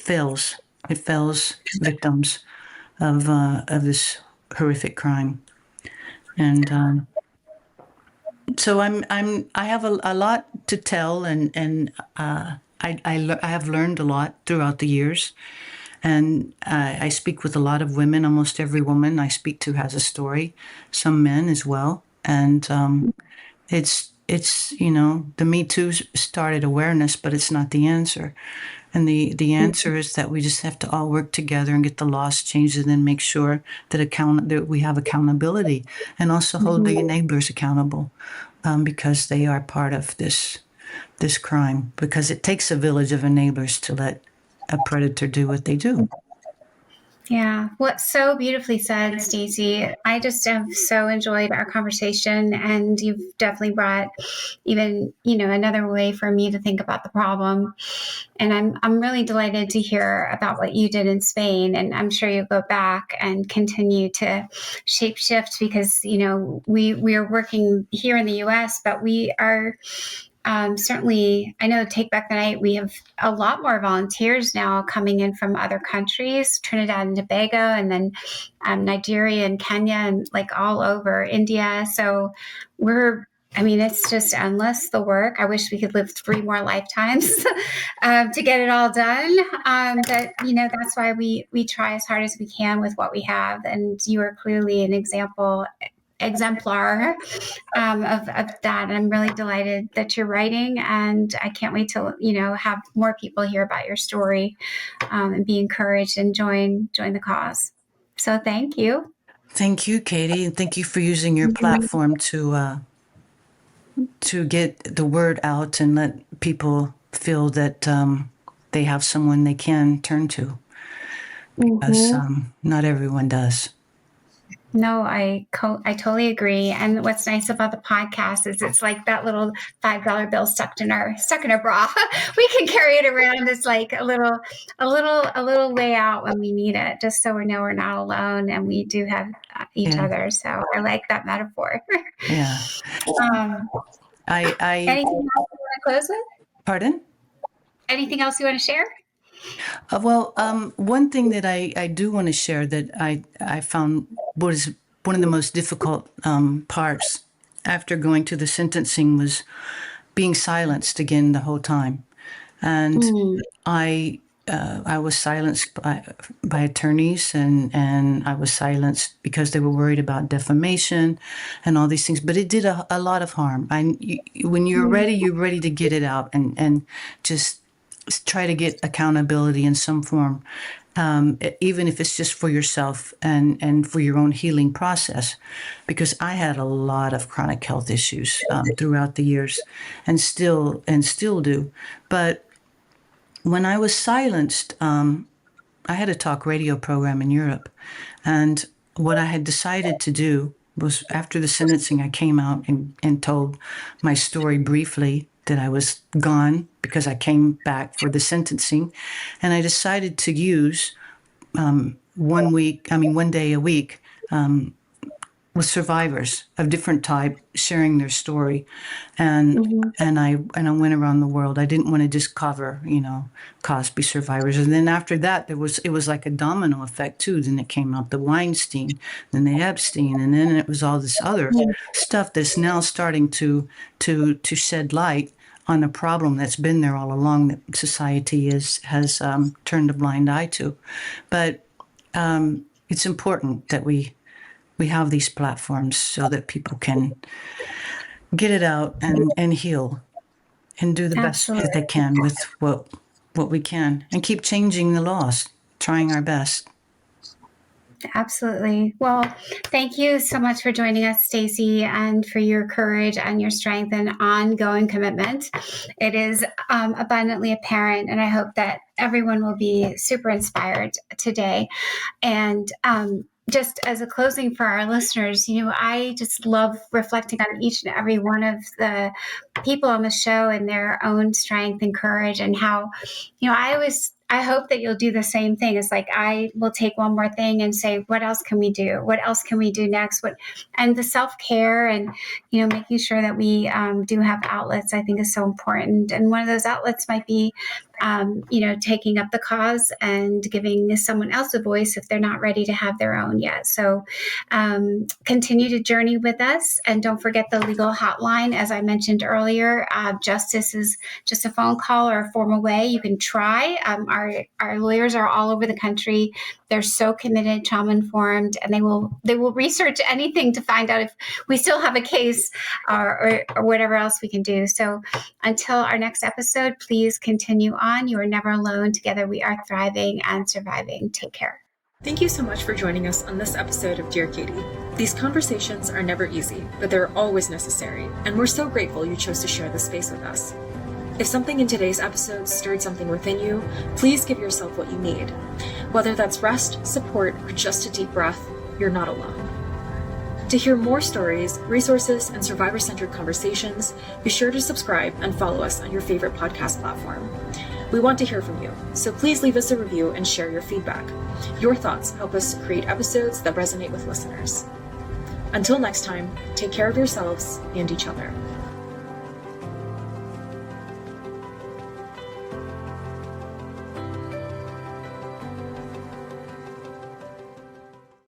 fails. It fails victims of this horrific crime. And so I have a lot to tell, and I have learned a lot throughout the years, and I speak with a lot of women. Almost every woman I speak to has a story, some men as well, and it's the Me Too started awareness, but it's not the answer. And the answer is that we just have to all work together and get the laws changed, and then make sure that we have accountability, and also hold the enablers accountable, because they are part of this crime. Because it takes a village of enablers to let a predator do what they do. Yeah, what's so beautifully said, Stacey. I just have so enjoyed our conversation, and you've definitely brought even, another way for me to think about the problem. And I'm really delighted to hear about what you did in Spain, and I'm sure you'll go back and continue to shape shift, because we are working here in the U.S., but we are. Certainly, I know Take Back the Night, we have a lot more volunteers now coming in from other countries, Trinidad and Tobago, and then Nigeria and Kenya, and like all over India. So it's just endless, the work. I wish we could live 3 more lifetimes to get it all done. But, that's why we try as hard as we can with what we have. And you are clearly an exemplar of that. And I'm really delighted that you're writing, and I can't wait to have more people hear about your story, and be encouraged and join the cause. So thank you. Thank you, Katie, and thank you for using your platform to get the word out and let people feel that they have someone they can turn to, because not everyone does. No, I totally agree. And what's nice about the podcast is it's like that little $5 bill stuck in our bra. We can carry it around. It's like a little way out when we need it, just so we know we're not alone, and we do have each other. So I like that metaphor. Yeah. Anything else you want to close with? Pardon? Anything else you want to share? One thing that I do want to share that I found was one of the most difficult parts after going to the sentencing was being silenced again the whole time. And I was silenced by attorneys, and I was silenced because they were worried about defamation and all these things. But it did a lot of harm. When you're ready to get it out and just try to get accountability in some form, even if it's just for yourself and for your own healing process. Because I had a lot of chronic health issues throughout the years, and still do. But when I was silenced, I had a talk radio program in Europe, and what I had decided to do was, after the sentencing, I came out and told my story briefly, that I was gone because I came back for the sentencing. And I decided to use one day a week with survivors of different type sharing their story. And I went around the world. I didn't want to just cover, Cosby survivors. And then after that, it was like a domino effect too. Then it came out the Weinstein, then the Epstein, and then it was all this other stuff that's now starting to shed light on a problem that's been there all along, that society has turned a blind eye to. But it's important that we have these platforms so that people can get it out and heal and do the best that they can with what we can, and keep changing the laws, trying our best. Absolutely. Well, thank you so much for joining us, Stacey, and for your courage and your strength and ongoing commitment. It is abundantly apparent, and I hope that everyone will be super inspired today. And just as a closing for our listeners, I just love reflecting on each and every one of the people on the show and their own strength and courage, and how, I hope that you'll do the same thing. It's like, I will take one more thing and say, what else can we do? What else can we do next? And the self-care and, making sure that we do have outlets, I think, is so important. And one of those outlets might be, taking up the cause and giving someone else a voice if they're not ready to have their own yet. So continue to journey with us. And don't forget the legal hotline. As I mentioned earlier, justice is just a phone call or a formal way you can try. Our lawyers are all over the country. They're so committed, trauma-informed, and they will research anything to find out if we still have a case or whatever else we can do. So until our next episode, please continue on. You are never alone. Together we are thriving and surviving. Take care. Thank you so much for joining us on this episode of Dear Katie. These conversations are never easy, but they're always necessary, and we're so grateful you chose to share this space with us. If something in today's episode stirred something within you, please give yourself what you need. Whether that's rest, support, or just a deep breath, you're not alone. To hear more stories, resources, and survivor-centered conversations, be sure to subscribe and follow us on your favorite podcast platform. We want to hear from you, so please leave us a review and share your feedback. Your thoughts help us create episodes that resonate with listeners. Until next time, take care of yourselves and each other.